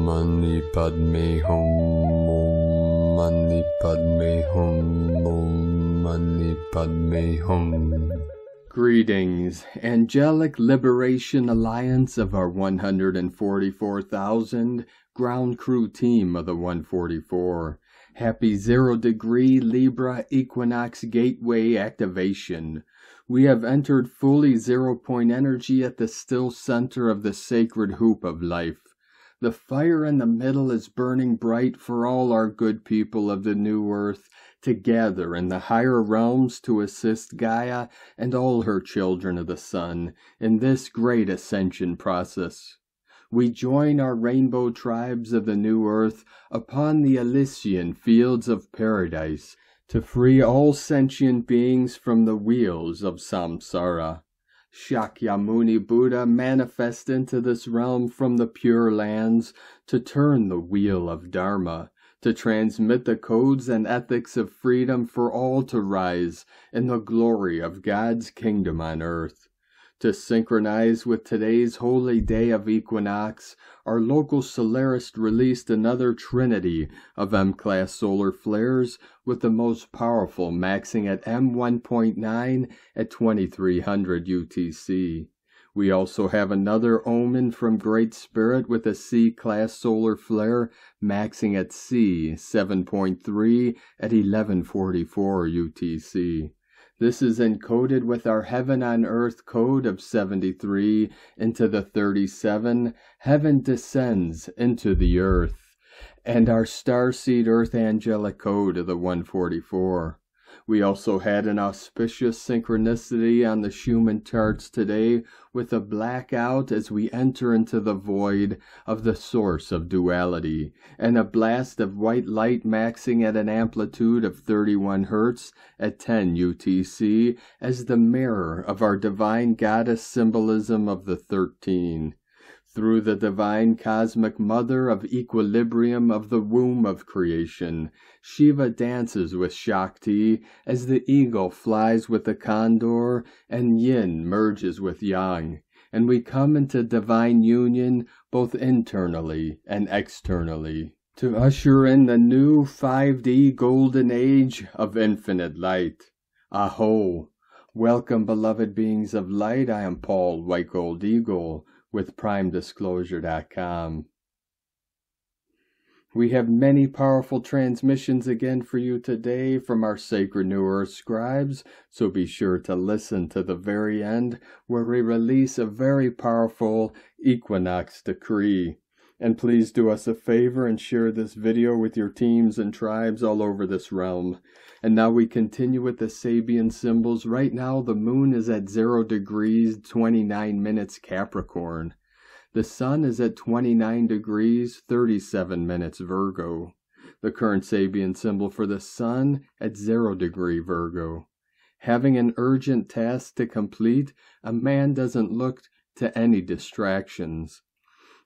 Mani Padme Hum, Om Mani Padme Hum, Om Mani Padme Hum. Greetings, Angelic Liberation Alliance of our 144,000 ground crew team of the 144. Happy 0° Libra Equinox Gateway activation. We have entered fully 0-point energy at the still center of the sacred hoop of life. The fire in the middle is burning bright for all our good people of the new earth to gather in the higher realms to assist Gaia and all her children of the sun in this great ascension process. We join our rainbow tribes of the new earth upon the Elysian fields of paradise to free all sentient beings from the wheels of samsara. Shakyamuni Buddha manifest into this realm from the Pure Lands to turn the wheel of Dharma, to transmit the codes and ethics of freedom for all to rise in the glory of God's kingdom on earth. To synchronize with today's holy day of equinox, our local solarist released another trinity of M-class solar flares with the most powerful maxing at M1.9 at 2300 UTC. We also have another omen from Great Spirit with a C-class solar flare maxing at C 7.3 at 1144 UTC. This is encoded with our Heaven on Earth code of 73 into the 37, Heaven descends into the Earth, and our Starseed Earth Angelic code of the 144. We also had an auspicious synchronicity on the Schumann charts today with a blackout as we enter into the void of the source of duality, and a blast of white light maxing at an amplitude of 31 Hz at 10 UTC as the mirror of our divine goddess symbolism of the 13. Through the divine cosmic mother of equilibrium of the womb of creation, Shiva dances with Shakti as the eagle flies with the Condor and Yin merges with Yang, and we come into divine union both internally and externally to usher in the new 5D golden age of infinite light. Aho! Welcome, beloved beings of light. I am Paul White Gold Eagle with PrimeDisclosure.com. We have many powerful transmissions again for you today from our sacred New Earth scribes, so be sure to listen to the very end where we release a very powerful equinox decree. And please do us a favor and share this video with your teams and tribes all over this realm. And now we continue with the Sabian symbols. Right now the moon is at 0° 29 minutes Capricorn. The sun is at 29° 37 minutes Virgo. The current Sabian symbol for the sun at 0° Virgo. Having an urgent task to complete, a man doesn't look to any distractions.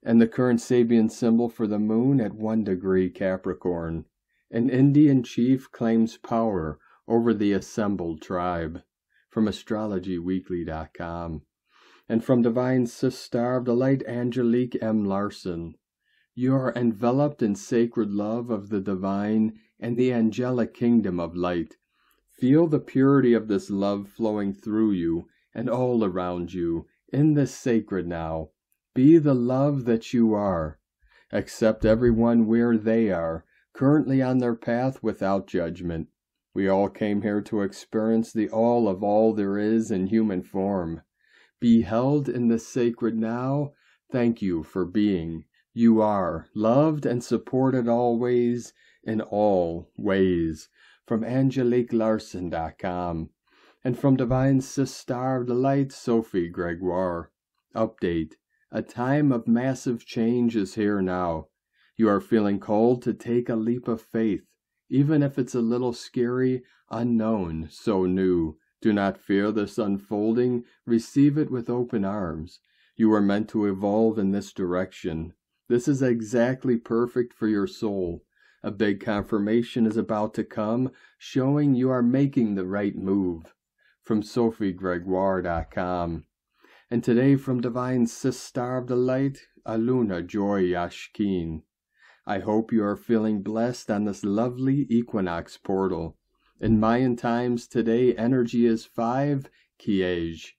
And the current Sabian symbol for the moon at 1° Capricorn. An Indian chief claims power over the assembled tribe. From astrologyweekly.com. And from Divine Sister of the Light Angelic M. Larson. You are enveloped in sacred love of the divine and the angelic kingdom of light. Feel the purity of this love flowing through you and all around you in this sacred now. Be the love that you are. Accept everyone where they are, currently on their path without judgment. We all came here to experience the all of all there is in human form. Be held in the sacred now. Thank you for being. You are loved and supported always in all ways. From AngeliqueLarson.com. And from Divine Sister of the Light, Sophie Gregoire. Update. A time of massive change is here now. You are feeling called to take a leap of faith, even if it's a little scary, unknown, so new. Do not fear this unfolding. Receive it with open arms. You are meant to evolve in this direction. This is exactly perfect for your soul. A big confirmation is about to come, showing you are making the right move. From SophieGregoire.com. And today from Divine Sister of the Light, Aluna Joy Yashkin. I hope you are feeling blessed on this lovely equinox portal. In Mayan times today, energy is 5 Quiche,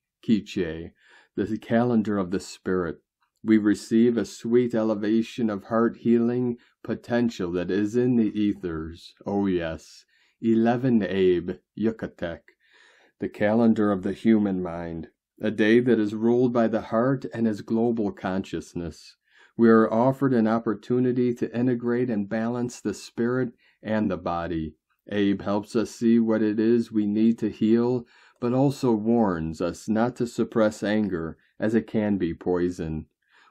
the calendar of the spirit. We receive a sweet elevation of heart healing potential that is in the ethers. Oh yes, 11 Abe, Yucatec, the calendar of the human mind, a day that is ruled by the heart and is global consciousness. We are offered an opportunity to integrate and balance the spirit and the body. Abe helps us see what it is we need to heal, but also warns us not to suppress anger, as it can be poison.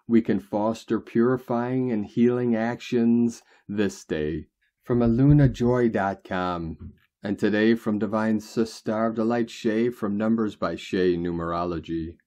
We can foster purifying and healing actions this day. From alunajoy.com. And today from Divine Sister of the Light Shay from Numbers by Shay Numerology.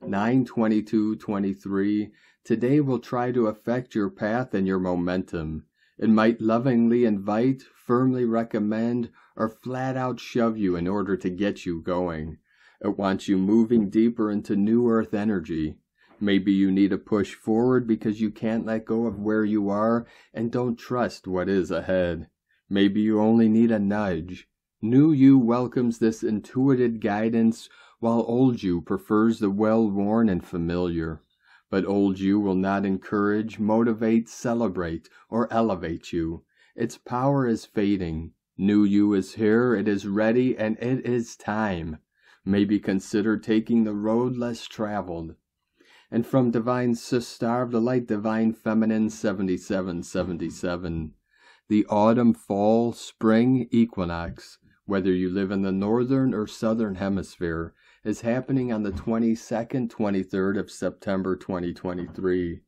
9/22/23. Today will try to affect your path and your momentum. It might lovingly invite, firmly recommend, or flat out shove you in order to get you going. It wants you moving deeper into new earth energy. Maybe you need a push forward because you can't let go of where you are and don't trust what is ahead. Maybe you only need a nudge. New you welcomes this intuitive guidance, while old you prefers the well-worn and familiar. But old you will not encourage, motivate, celebrate, or elevate you. Its power is fading. New you is here, it is ready, and it is time. Maybe consider taking the road less traveled. And from Divine Sister of the Light, Divine Feminine 7777. The autumn, fall, spring equinox, whether you live in the northern or southern hemisphere, is happening on the 22nd, 23rd of September 2023.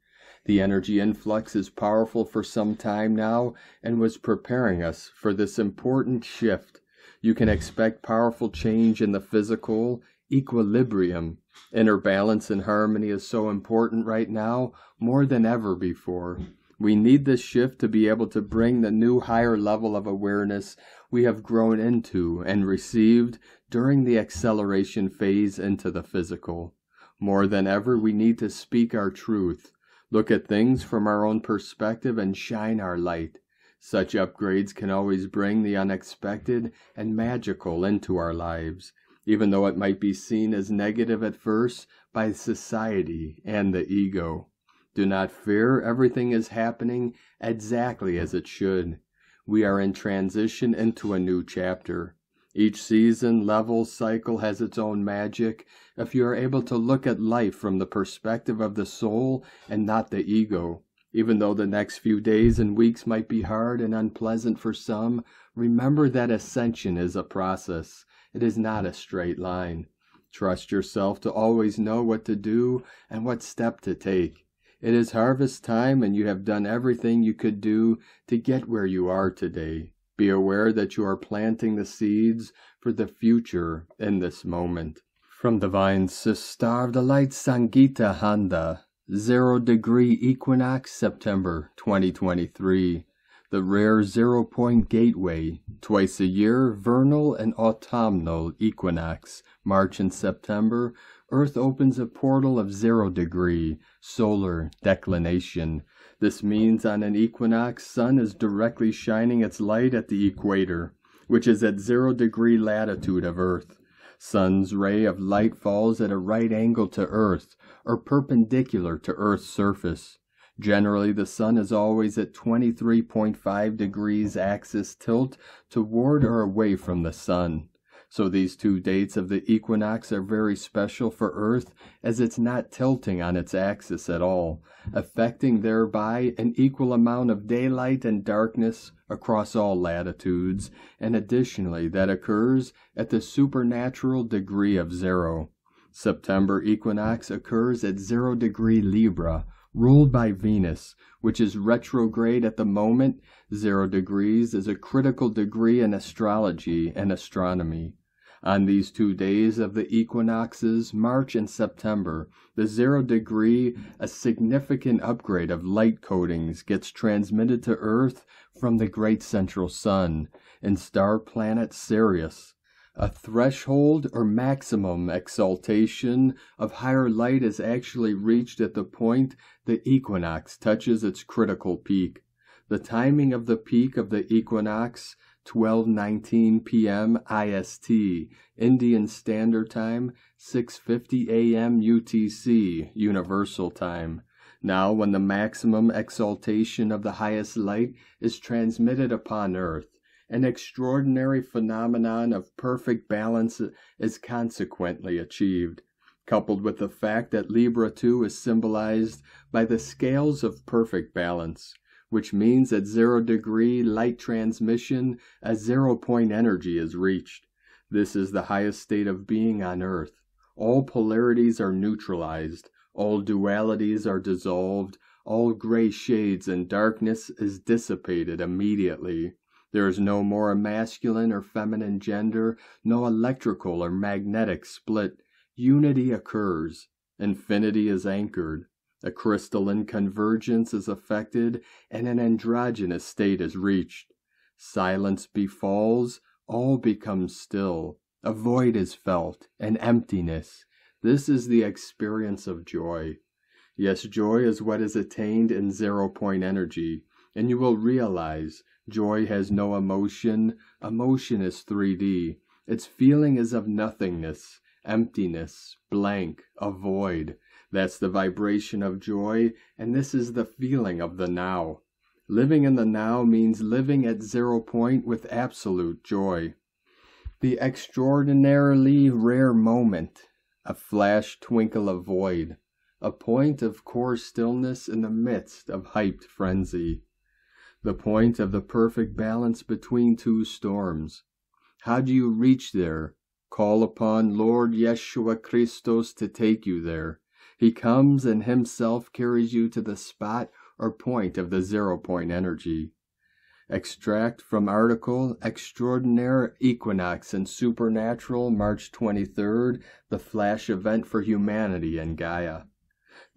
The energy influx is powerful for some time now and was preparing us for this important shift. You can expect powerful change in the physical equilibrium. Inner balance and harmony is so important right now, more than ever before. We need this shift to be able to bring the new higher level of awareness we have grown into and received during the acceleration phase into the physical. More than ever, we need to speak our truth, look at things from our own perspective, and shine our light. Such upgrades can always bring the unexpected and magical into our lives, even though it might be seen as negative at first by society and the ego. Do not fear, everything is happening exactly as it should. We are in transition into a new chapter. Each season, level, cycle has its own magic if you are able to look at life from the perspective of the soul and not the ego. Even though the next few days and weeks might be hard and unpleasant for some, remember that ascension is a process. It is not a straight line. Trust yourself to always know what to do and what step to take. It is harvest time and you have done everything you could do to get where you are today. Be aware that you are planting the seeds for the future in this moment. From Divine Sister of the Light, Sangita Handa, 0 degree equinox, September 2023. The rare 0-point gateway, twice a year, vernal and autumnal equinox, March and September. Earth opens a portal of 0 degree, solar declination. This means on an equinox, sun is directly shining its light at the equator, which is at 0 degree latitude of Earth. Sun's ray of light falls at a right angle to Earth, or perpendicular to Earth's surface. Generally, the sun is always at 23.5 degrees axis tilt toward or away from the sun. So these two dates of the equinox are very special for Earth, as it's not tilting on its axis at all, affecting thereby an equal amount of daylight and darkness across all latitudes, and additionally that occurs at the supernatural degree of 0. September equinox occurs at 0 degree Libra, ruled by Venus, which is retrograde at the moment. 0 degrees is a critical degree in astrology and astronomy. On these 2 days of the equinoxes, March and September, the 0 degree, a significant upgrade of light coatings gets transmitted to Earth from the great central sun and star planet Sirius. A threshold or maximum exaltation of higher light is actually reached at the point the equinox touches its critical peak. The timing of the peak of the equinox, 12:19 p.m. IST, Indian Standard Time, 6:50 a.m. UTC, Universal Time. Now when the maximum exaltation of the highest light is transmitted upon earth, an extraordinary phenomenon of perfect balance is consequently achieved, coupled with the fact that Libra 2 is symbolized by the scales of perfect balance, which means at 0 degree light transmission, a 0-point energy is reached. This is the highest state of being on earth. All polarities are neutralized, all dualities are dissolved, all gray shades and darkness is dissipated immediately. There is no more a masculine or feminine gender, no electrical or magnetic split. Unity occurs. Infinity is anchored. A crystalline convergence is effected, and an androgynous state is reached. Silence befalls, all becomes still. A void is felt, an emptiness. This is the experience of joy. Yes, joy is what is attained in 0-point energy, and you will realize joy has no emotion. Emotion is 3D. Its feeling is of nothingness, emptiness, blank, a void. That's the vibration of joy, and this is the feeling of the now. Living in the now means living at 0 point with absolute joy. The extraordinarily rare moment, a flash twinkle of void, a point of core stillness in the midst of hyped frenzy. The point of the perfect balance between two storms. How do you reach there? Call upon Lord Yeshua Christos to take you there. He comes and himself carries you to the spot or point of the 0-point energy. Extract from article Extraordinary Equinox and Supernatural, March 23rd, the flash event for humanity and Gaia.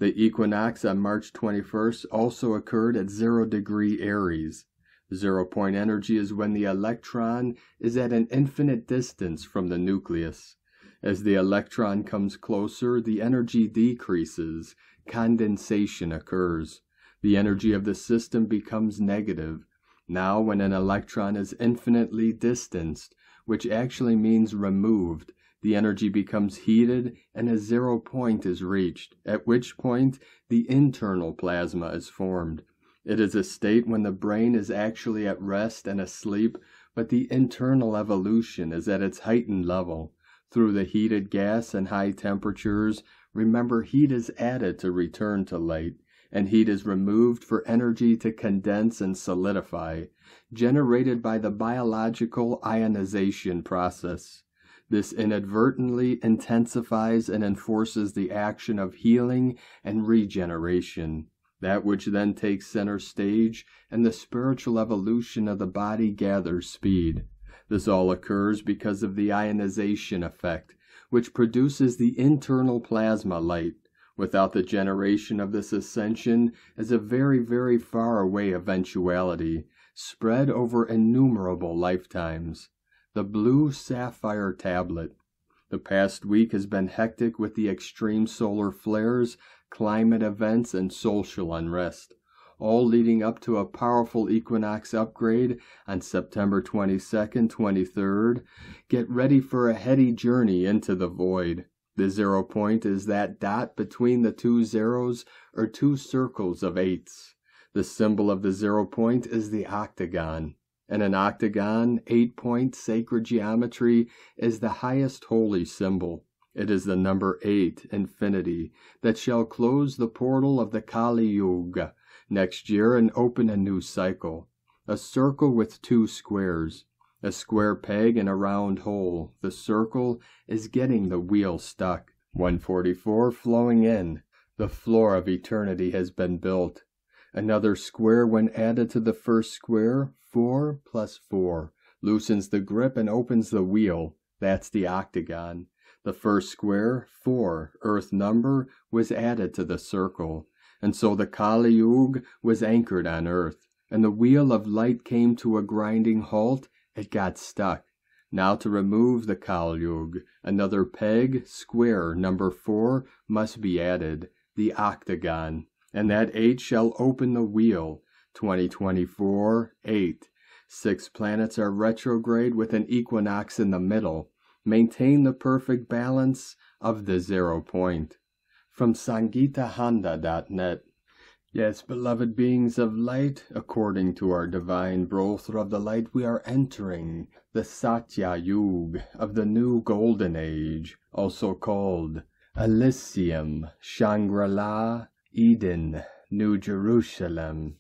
The equinox on March 21st also occurred at 0 degree Aries. 0-point energy is when the electron is at an infinite distance from the nucleus. As the electron comes closer, the energy decreases, condensation occurs. The energy of the system becomes negative. Now when an electron is infinitely distanced, which actually means removed, the energy becomes heated and a 0 point is reached, at which point the internal plasma is formed. It is a state when the brain is actually at rest and asleep, but the internal evolution is at its heightened level. Through the heated gas and high temperatures, remember heat is added to return to light, and heat is removed for energy to condense and solidify, generated by the biological ionization process. This inadvertently intensifies and enforces the action of healing and regeneration, that which then takes center stage, and the spiritual evolution of the body gathers speed. This all occurs because of the ionization effect, which produces the internal plasma light. Without the generation of this ascension is a very, very far away eventuality, spread over innumerable lifetimes. The blue sapphire tablet. The past week has been hectic with the extreme solar flares, climate events, and social unrest, all leading up to a powerful equinox upgrade on September 22nd, 23rd. Get ready for a heady journey into the void. The 0 point is that dot between the two zeros or two circles of eights. The symbol of the 0 point is the octagon. In an octagon, 8-point sacred geometry is the highest holy symbol. It is the number 8, infinity, that shall close the portal of the Kali Yuga next year and open a new cycle. A circle with two squares. A square peg and a round hole. The circle is getting the wheel stuck. 144 flowing in. The floor of eternity has been built. Another square when added to the first square, 4 plus 4, loosens the grip and opens the wheel. That's the octagon. The first square, 4, earth number, was added to the circle. And so the Kali Yuga was anchored on earth. And the wheel of light came to a grinding halt. It got stuck. Now to remove the Kali Yuga, another peg, square, number 4, must be added, the octagon. And that 8 shall open the wheel. 2024, 8. 6 planets are retrograde with an equinox in the middle. Maintain the perfect balance of the 0 point. From SangeetaHonda.net. Yes, beloved beings of light, according to our divine Brother of the Light, we are entering the Satya Yuga of the New Golden Age, also called Elysium, Shangri-La, Eden, New Jerusalem,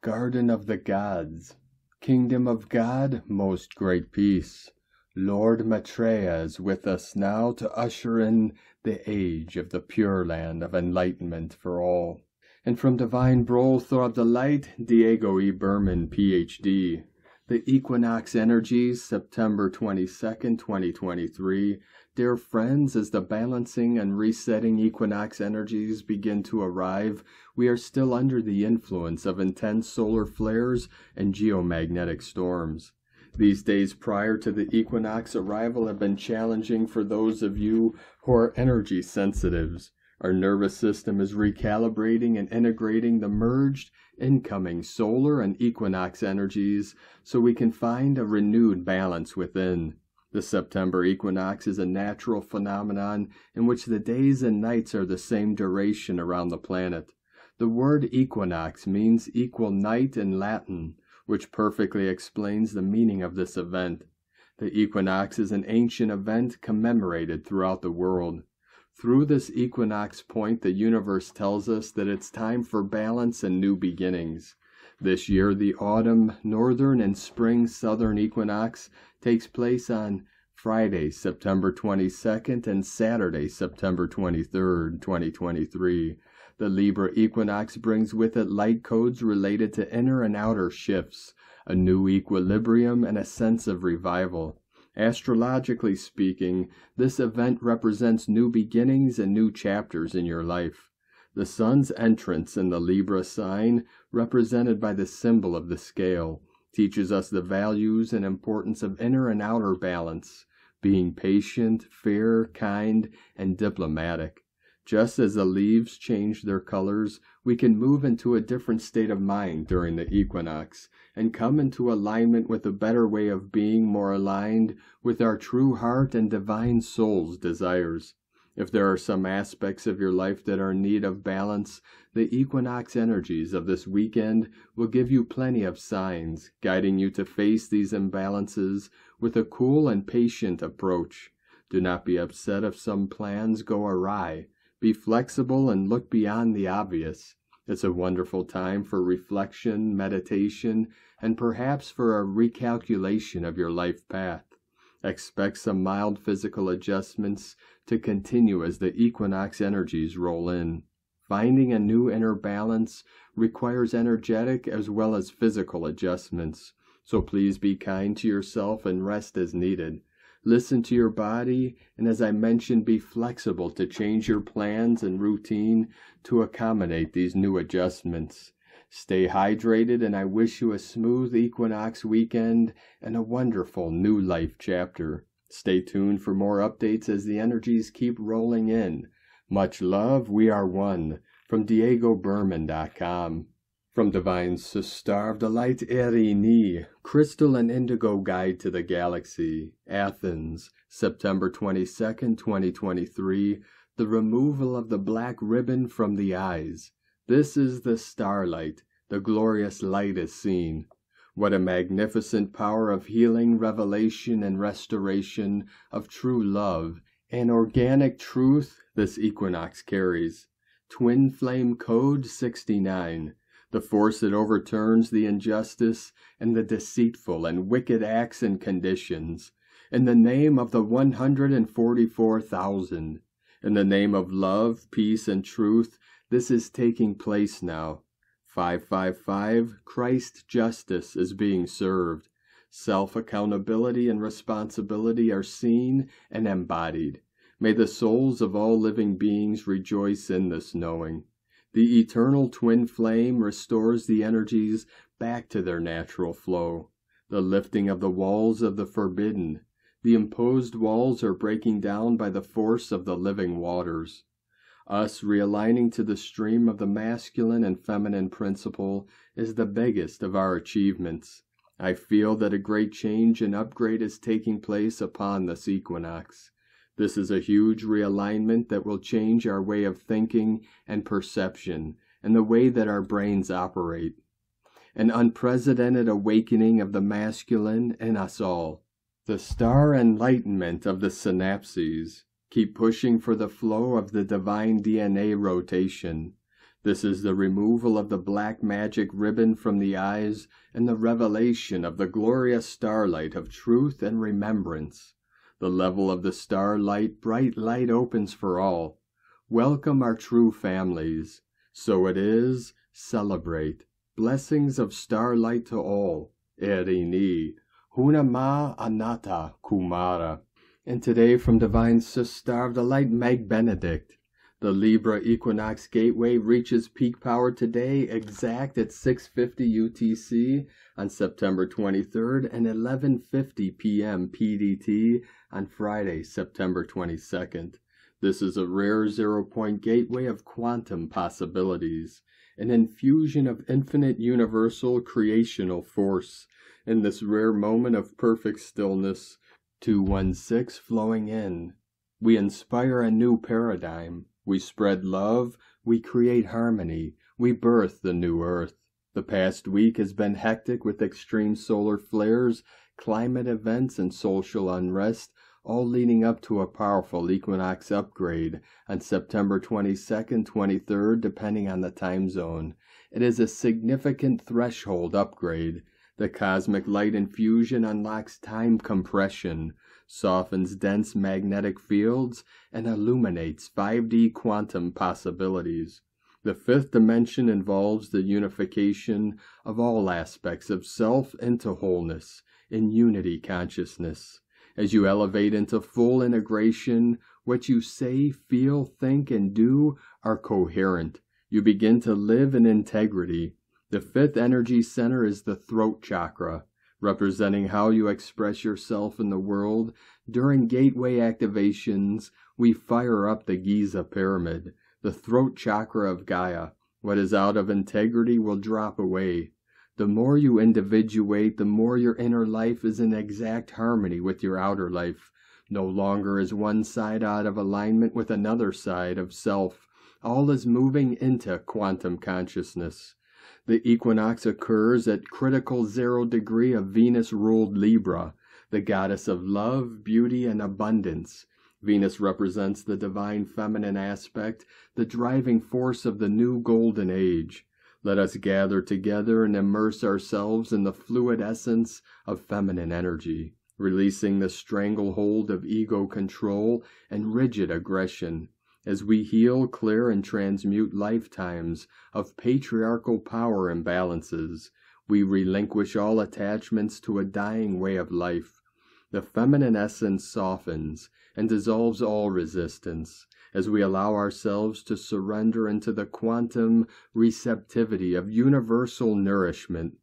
Garden of the Gods, Kingdom of God, Most Great Peace. Lord Maitreya is with us now to usher in the age of the Pure Land of enlightenment for all. And from Divine Brother of the Light, Diego E. Berman, Ph.D., the Equinox Energies, September 22nd, 2023. Dear friends, as the balancing and resetting equinox energies begin to arrive, we are still under the influence of intense solar flares and geomagnetic storms. These days prior to the equinox arrival have been challenging for those of you who are energy sensitives. Our nervous system is recalibrating and integrating the merged, incoming solar and equinox energies so we can find a renewed balance within. The September equinox is a natural phenomenon in which the days and nights are the same duration around the planet. The word equinox means equal night in Latin, which perfectly explains the meaning of this event. The equinox is an ancient event commemorated throughout the world. Through this equinox point, the universe tells us that it's time for balance and new beginnings. This year, the autumn, northern, and spring southern equinox takes place on Friday, September 22nd, and Saturday, September 23rd, 2023. The Libra equinox brings with it light codes related to inner and outer shifts, a new equilibrium, and a sense of revival. Astrologically speaking, this event represents new beginnings and new chapters in your life. The sun's entrance in the Libra sign, represented by the symbol of the scale, teaches us the values and importance of inner and outer balance, being patient, fair, kind, and diplomatic. Just as the leaves change their colors, we can move into a different state of mind during the equinox and come into alignment with a better way of being, more aligned with our true heart and divine soul's desires. If there are some aspects of your life that are in need of balance, the equinox energies of this weekend will give you plenty of signs, guiding you to face these imbalances with a cool and patient approach. Do not be upset if some plans go awry. Be flexible and look beyond the obvious. It's a wonderful time for reflection, meditation, and perhaps for a recalculation of your life path. Expect some mild physical adjustments to continue as the equinox energies roll in. Finding a new inner balance requires energetic as well as physical adjustments, so please be kind to yourself and rest as needed. Listen to your body, and as I mentioned, be flexible to change your plans and routine to accommodate these new adjustments. Stay hydrated, and I wish you a smooth equinox weekend and a wonderful new life chapter. Stay tuned for more updates as the energies keep rolling in. Much love, we are one. From DiegoBerman.com. From Divine Sister of the Light, Erikka D, Crystal and Indigo Guide to the Galaxy, Athens, September 22nd, 2023, the removal of the black ribbon from the eyes. This is the starlight, the glorious light is seen. What a magnificent power of healing, revelation, and restoration of true love and organic truth this equinox carries. Twin Flame Code 69. The force that overturns the injustice and the deceitful and wicked acts and conditions. In the name of the 144,000. In the name of love, peace, and truth, this is taking place now. 555, Christ justice is being served. Self-accountability and responsibility are seen and embodied. May the souls of all living beings rejoice in this knowing. The eternal twin flame restores the energies back to their natural flow. The lifting of the walls of the forbidden. The imposed walls are breaking down by the force of the living waters. Us realigning to the stream of the masculine and feminine principle is the biggest of our achievements. I feel that a great change and upgrade is taking place upon this equinox. This is a huge realignment that will change our way of thinking and perception and the way that our brains operate. An unprecedented awakening of the masculine in us all. The star enlightenment of the synapses. Keep pushing for the flow of the divine DNA rotation. This is the removal of the black magic ribbon from the eyes and the revelation of the glorious starlight of truth and remembrance. The level of the starlight, bright light opens for all. Welcome our true families. So it is, celebrate. Blessings of starlight to all. Erini. Hunama Anata Kumara. And today from Divine Sister of the Light, Meg Benedict. The Libra Equinox Gateway reaches peak power today exact at 6:50 UTC on September 23rd and 11:50 p.m. PDT on Friday, September 22nd. This is a rare zero-point gateway of quantum possibilities, an infusion of infinite universal creational force. In this rare moment of perfect stillness, 216 flowing in. We inspire a new paradigm. We spread love. We create harmony. We birth the new earth. The past week has been hectic with extreme solar flares, climate events, and social unrest, all leading up to a powerful equinox upgrade on September 22nd, 23rd, depending on the time zone. It is a significant threshold upgrade. The cosmic light infusion unlocks time compression, softens dense magnetic fields, and illuminates 5D quantum possibilities. The fifth dimension involves the unification of all aspects of self into wholeness, in unity consciousness. As you elevate into full integration, what you say, feel, think, and do are coherent. You begin to live in integrity. The fifth energy center is the throat chakra, representing how you express yourself in the world. During gateway activations, we fire up the Giza pyramid, the throat chakra of Gaia. What is out of integrity will drop away. The more you individuate, the more your inner life is in exact harmony with your outer life. No longer is one side out of alignment with another side of self. All is moving into quantum consciousness. The equinox occurs at critical 0 degree of Venus-ruled Libra, the goddess of love, beauty, and abundance. Venus represents the divine feminine aspect, the driving force of the new golden age. Let us gather together and immerse ourselves in the fluid essence of feminine energy, releasing the stranglehold of ego control and rigid aggression. As we heal, clear, and transmute lifetimes of patriarchal power imbalances, we relinquish all attachments to a dying way of life. The feminine essence softens and dissolves all resistance as we allow ourselves to surrender into the quantum receptivity of universal nourishment.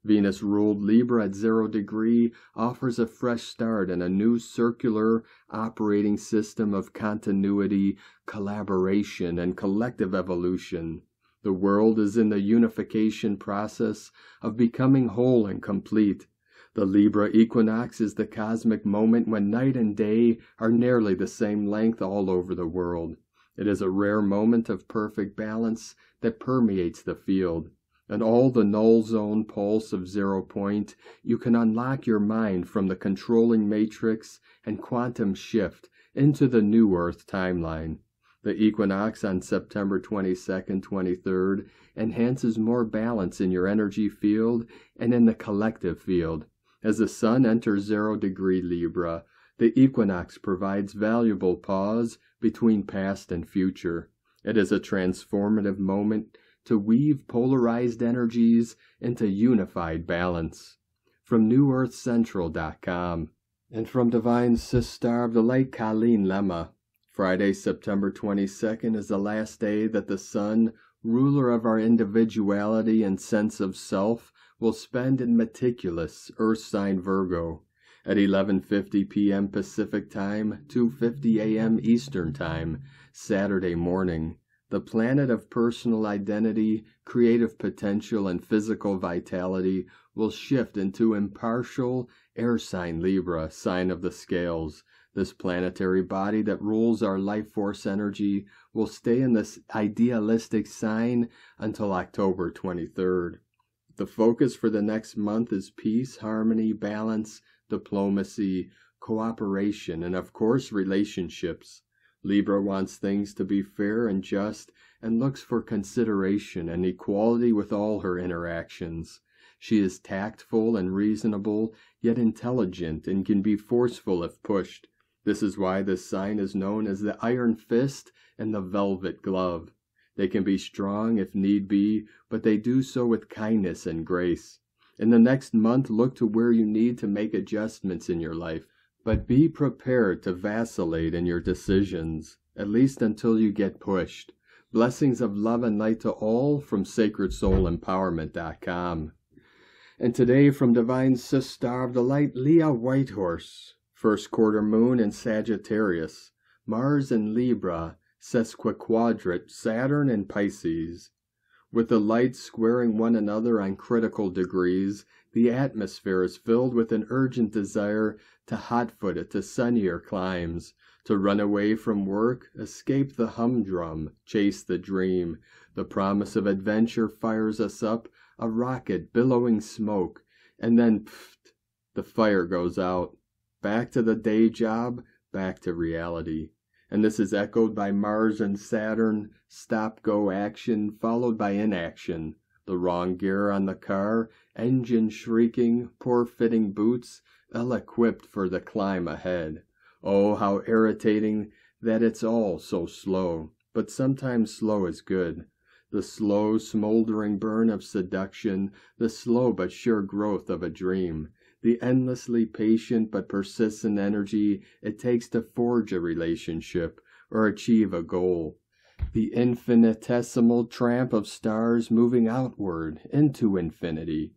Venus-ruled Libra at 0 degree offers a fresh start and a new circular operating system of continuity, collaboration, and collective evolution. The world is in the unification process of becoming whole and complete. The Libra equinox is the cosmic moment when night and day are nearly the same length all over the world. It is a rare moment of perfect balance that permeates the field. In all the null zone pulse of 0 point, you can unlock your mind from the controlling matrix and quantum shift into the new Earth timeline. The equinox on September 22nd, 23rd enhances more balance in your energy field and in the collective field. As the sun enters 0 degree Libra, the equinox provides valuable pause between past and future. It is a transformative moment to weave polarized energies into unified balance. From NewEarthCentral.com and from Divine Sister of the Light, Colleen Lemma. Friday, September 22nd is the last day that the sun, ruler of our individuality and sense of self, will spend in meticulous Earth sign Virgo. At 11:50 p.m. Pacific Time, 2:50 a.m. Eastern Time, Saturday morning. The planet of personal identity, creative potential, and physical vitality will shift into impartial air sign Libra, sign of the scales. This planetary body that rules our life force energy will stay in this idealistic sign until October 23rd. The focus for the next month is peace, harmony, balance, diplomacy, cooperation, and of course relationships. Libra wants things to be fair and just and looks for consideration and equality with all her interactions. She is tactful and reasonable, yet intelligent and can be forceful if pushed. This is why this sign is known as the Iron Fist and the Velvet Glove. They can be strong if need be, but they do so with kindness and grace. In the next month, look to where you need to make adjustments in your life, but be prepared to vacillate in your decisions, at least until you get pushed. Blessings of love and light to all from SacredSoulEmpowerment.com. And today from Divine Sister of the Light, Leo Whitehorse, first quarter moon in Sagittarius, Mars in Libra, sesquiquadrate Saturn in Pisces. With the lights squaring one another on critical degrees, the atmosphere is filled with an urgent desire to hot-foot it to sunnier climes, to run away from work, escape the humdrum, chase the dream. The promise of adventure fires us up, a rocket billowing smoke, and then, pfft, the fire goes out. Back to the day job, back to reality. And this is echoed by Mars and Saturn, stop-go action followed by inaction. The wrong gear on the car, engine shrieking, poor-fitting boots, ill-equipped for the climb ahead. Oh, how irritating that it's all so slow, but sometimes slow is good. The slow, smoldering burn of seduction, the slow but sure growth of a dream. The endlessly patient but persistent energy it takes to forge a relationship or achieve a goal. The infinitesimal tramp of stars moving outward into infinity.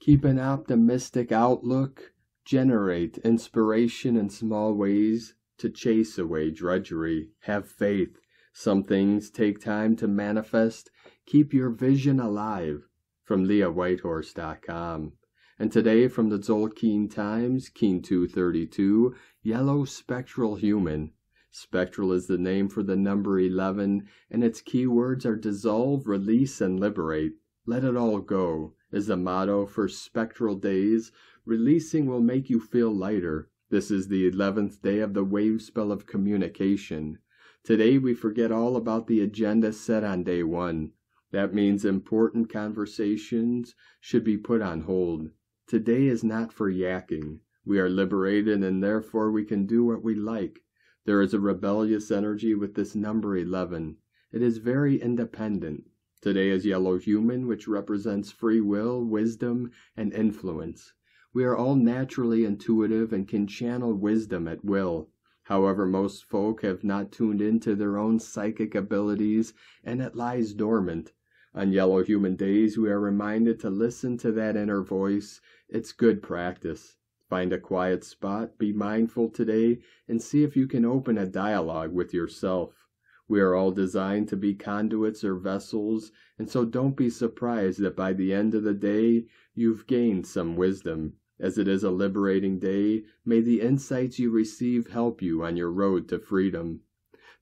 Keep an optimistic outlook. Generate inspiration in small ways to chase away drudgery. Have faith. Some things take time to manifest. Keep your vision alive. From LeahWhitehorse.com. And today from the Tzolk'in Times, Keen 232, Yellow Spectral Human. Spectral is the name for the number 11, and its keywords are dissolve, release, and liberate. Let it all go is the motto for spectral days. Releasing will make you feel lighter. This is the 11th day of the wave spell of communication. Today we forget all about the agenda set on day 1. That means important conversations should be put on hold. Today is not for yakking. We are liberated and therefore we can do what we like. There is a rebellious energy with this number 11. It is very independent. Today is Yellow Human, which represents free will, wisdom, and influence. We are all naturally intuitive and can channel wisdom at will. However, most folk have not tuned into their own psychic abilities, and it lies dormant. On Yellow Human days, we are reminded to listen to that inner voice. It's good practice. Find a quiet spot, be mindful today, and see if you can open a dialogue with yourself. We are all designed to be conduits or vessels, and so don't be surprised that by the end of the day, you've gained some wisdom. As it is a liberating day, may the insights you receive help you on your road to freedom.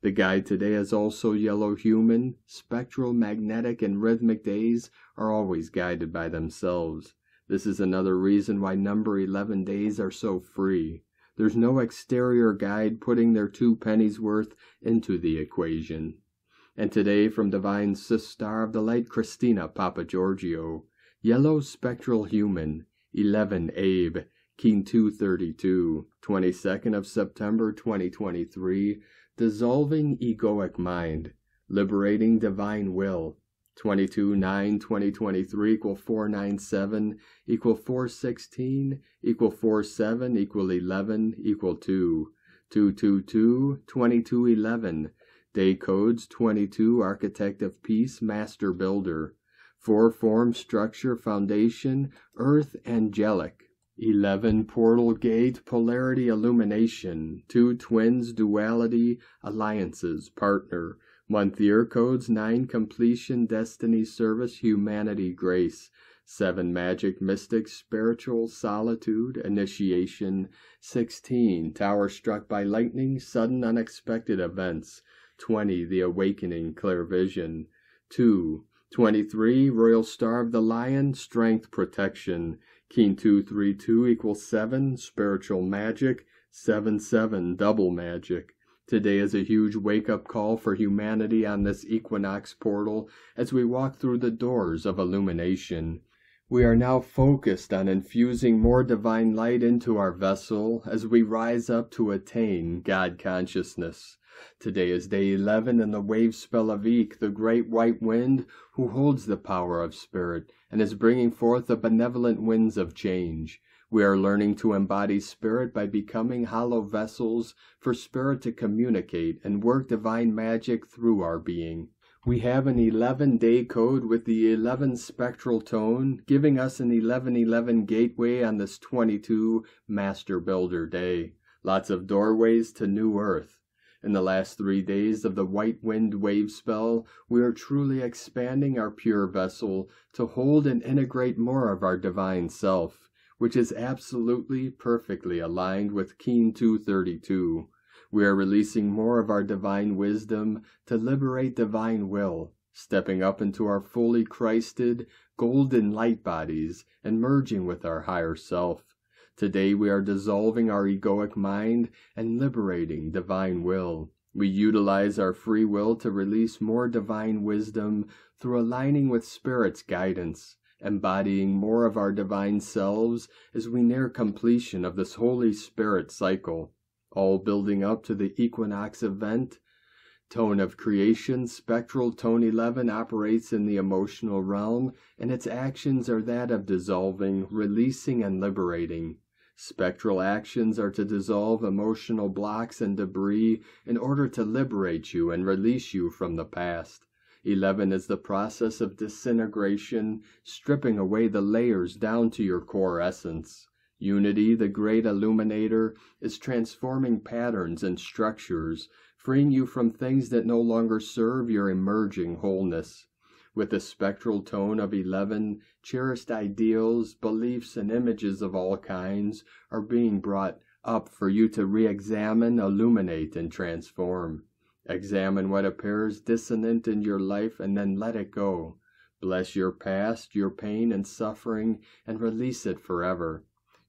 The guide today is also Yellow Human. Spectral, magnetic, and rhythmic days are always guided by themselves. This is another reason why number 11 days are so free. There's no exterior guide putting their 2 pennies worth into the equation. And today from Divine Sister of the Light, Christina Papagiorgio, Yellow Spectral Human, 11 Abe, Keen 232, 22nd of September 2023, Dissolving Egoic Mind, Liberating Divine Will, 22/9/2023 equal 497 equal 416 equal 47 equal 11 equal 2 222 2211 day codes 22 Architect of Peace Master Builder 4 Form Structure Foundation Earth Angelic 11 portal gate, polarity illumination, 2 twins, duality, alliances, partner, month year codes, 9 completion, destiny, service, humanity, grace, 7 magic, mystic, spiritual, solitude, initiation, 16 tower struck by lightning, sudden unexpected events, 20 the awakening, clear vision, 23 royal star of the lion, strength, protection, Keen 232 equals 7, spiritual magic, 7 double magic. Today is a huge wake-up call for humanity on this equinox portal as we walk through the doors of illumination. We are now focused on infusing more divine light into our vessel as we rise up to attain God consciousness. Today is day 11 in the wave spell of Eek, the great white wind who holds the power of spirit and is bringing forth the benevolent winds of change. We are learning to embody spirit by becoming hollow vessels for spirit to communicate and work divine magic through our being. We have an 11-day code with the 11 spectral tone, giving us an 1111 gateway on this 22 Master Builder day. Lots of doorways to new earth. In the last 3 days of the white wind wave spell, we are truly expanding our pure vessel to hold and integrate more of our divine self, which is absolutely perfectly aligned with Keen 232. We are releasing more of our divine wisdom to liberate divine will, stepping up into our fully Christed, golden light bodies and merging with our higher self. Today we are dissolving our egoic mind and liberating divine will. We utilize our free will to release more divine wisdom through aligning with Spirit's guidance, embodying more of our divine selves as we near completion of this Holy Spirit cycle, all building up to the equinox event. Tone of creation, spectral tone 11 operates in the emotional realm, and its actions are that of dissolving, releasing, and liberating. Spectral actions are to dissolve emotional blocks and debris in order to liberate you and release you from the past. 11 is the process of disintegration, stripping away the layers down to your core essence. Unity, the great illuminator, is transforming patterns and structures, freeing you from things that no longer serve your emerging wholeness. With the spectral tone of 11, cherished ideals, beliefs, and images of all kinds are being brought up for you to re-examine, illuminate, and transform. Examine what appears dissonant in your life and then let it go. Bless your past, your pain and suffering, and release it forever.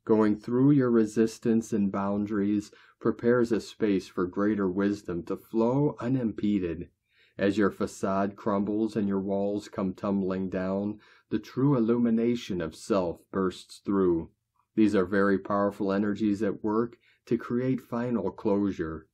Going through your resistance and boundaries prepares a space for greater wisdom to flow unimpeded. As your facade crumbles and your walls come tumbling down, the true illumination of self bursts through. These are very powerful energies at work to create final closure,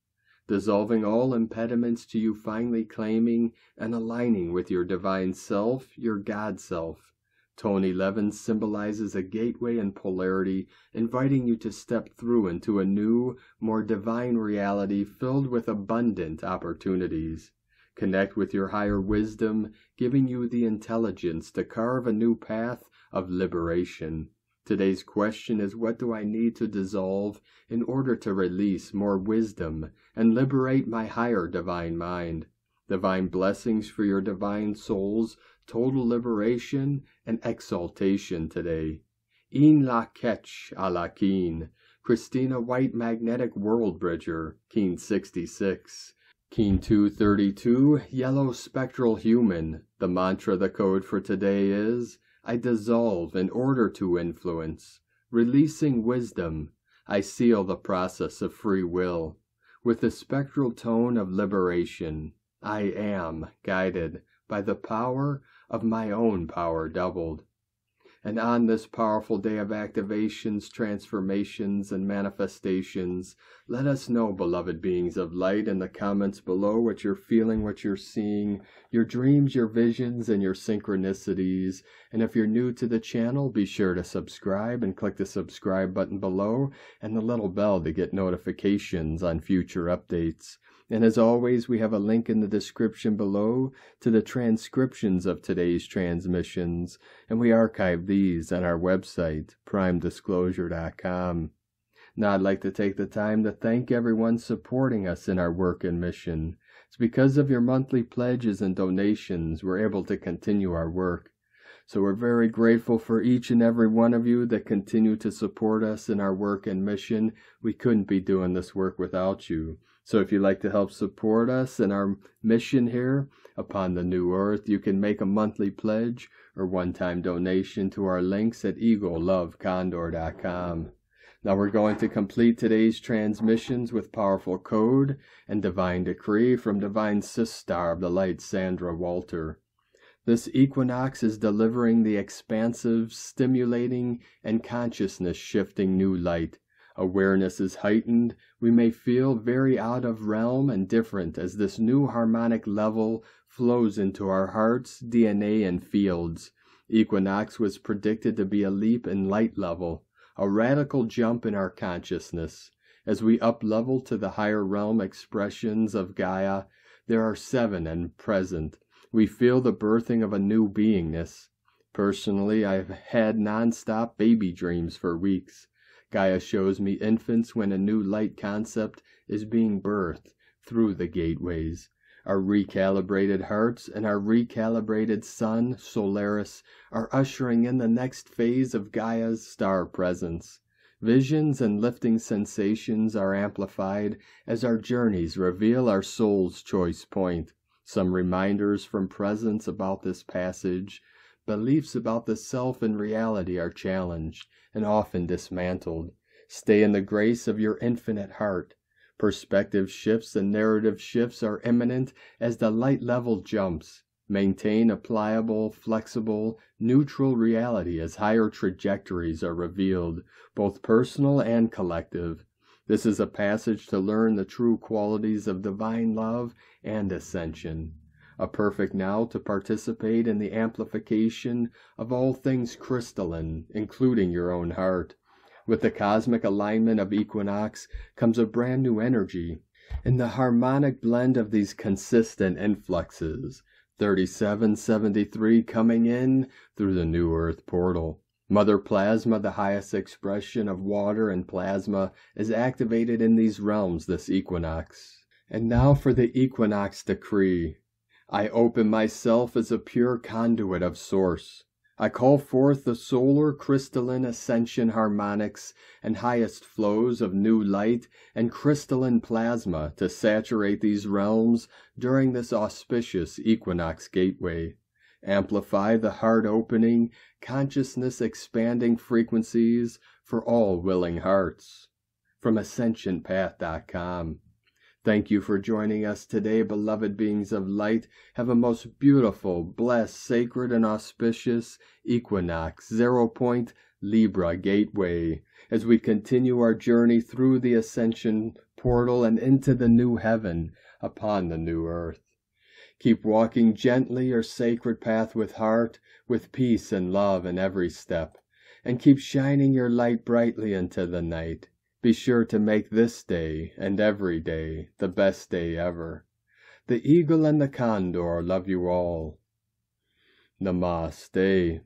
dissolving all impediments to you finally claiming and aligning with your divine self, your God self. Tone 11 symbolizes a gateway and polarity, inviting you to step through into a new, more divine reality filled with abundant opportunities. Connect with your higher wisdom, giving you the intelligence to carve a new path of liberation. Today's question is, what do I need to dissolve in order to release more wisdom and liberate my higher divine mind? Divine blessings for your divine souls, total liberation and exaltation today. In la ketch a la keen. Christina White, Magnetic World Bridger, Keen 66. Keen 232, Yellow Spectral Human. The mantra, the code for today is, I dissolve in order to influence. Releasing wisdom, I seal the process of free will. With the spectral tone of liberation, I am guided by the power of my own power doubled. And on this powerful day of activations, transformations, and manifestations, let us know, beloved beings of light, in the comments below what you're feeling, what you're seeing, your dreams, your visions, and your synchronicities. And if you're new to the channel, be sure to subscribe and click the subscribe button below and the little bell to get notifications on future updates. And as always, we have a link in the description below to the transcriptions of today's transmissions, and we archive these on our website, primedisclosure.com. Now I'd like to take the time to thank everyone supporting us in our work and mission. It's because of your monthly pledges and donations we're able to continue our work. So we're very grateful for each and every one of you that continue to support us in our work and mission. We couldn't be doing this work without you. So if you'd like to help support us in our mission here upon the new earth, you can make a monthly pledge or one-time donation to our links at egolovecondor.com. Now we're going to complete today's transmissions with powerful code and divine decree from Divine Sistar of the Light, Sandra Walter. This equinox is delivering the expansive, stimulating, and consciousness-shifting new light. Awareness is heightened. We may feel very out of realm and different as this new harmonic level flows into our hearts, DNA, and fields. Equinox was predicted to be a leap in light level, a radical jump in our consciousness. As we up-level to the higher realm expressions of Gaia, there are 7 and present. We feel the birthing of a new beingness. Personally, I've had non-stop baby dreams for weeks. Gaia shows me infants when a new light concept is being birthed through the gateways. Our recalibrated hearts and our recalibrated sun, Solaris, are ushering in the next phase of Gaia's star presence. Visions and lifting sensations are amplified as our journeys reveal our soul's choice point. Some reminders from presence about this passage. Beliefs about the self and reality are challenged and often dismantled. Stay in the grace of your infinite heart. Perspective shifts and narrative shifts are imminent as the light level jumps. Maintain a pliable, flexible, neutral reality as higher trajectories are revealed, both personal and collective. This is a passage to learn the true qualities of divine love and ascension. A perfect now to participate in the amplification of all things crystalline, including your own heart. With the cosmic alignment of equinox comes a brand new energy. In the harmonic blend of these consistent influxes, 3773 coming in through the new earth portal. Mother Plasma, the highest expression of water and plasma, is activated in these realms this equinox. And now for the equinox decree. I open myself as a pure conduit of source. I call forth the solar crystalline ascension harmonics and highest flows of new light and crystalline plasma to saturate these realms during this auspicious equinox gateway. Amplify the heart-opening, consciousness-expanding frequencies for all willing hearts. From AscensionPath.com. Thank you for joining us today, beloved beings of light. Have a most beautiful, blessed, sacred, and auspicious equinox, 0 point Libra gateway, as we continue our journey through the ascension portal and into the new heaven upon the new earth. Keep walking gently your sacred path with heart, with peace and love in every step, and keep shining your light brightly into the night. Be sure to make this day and every day the best day ever. The eagle and the condor love you all. Namaste.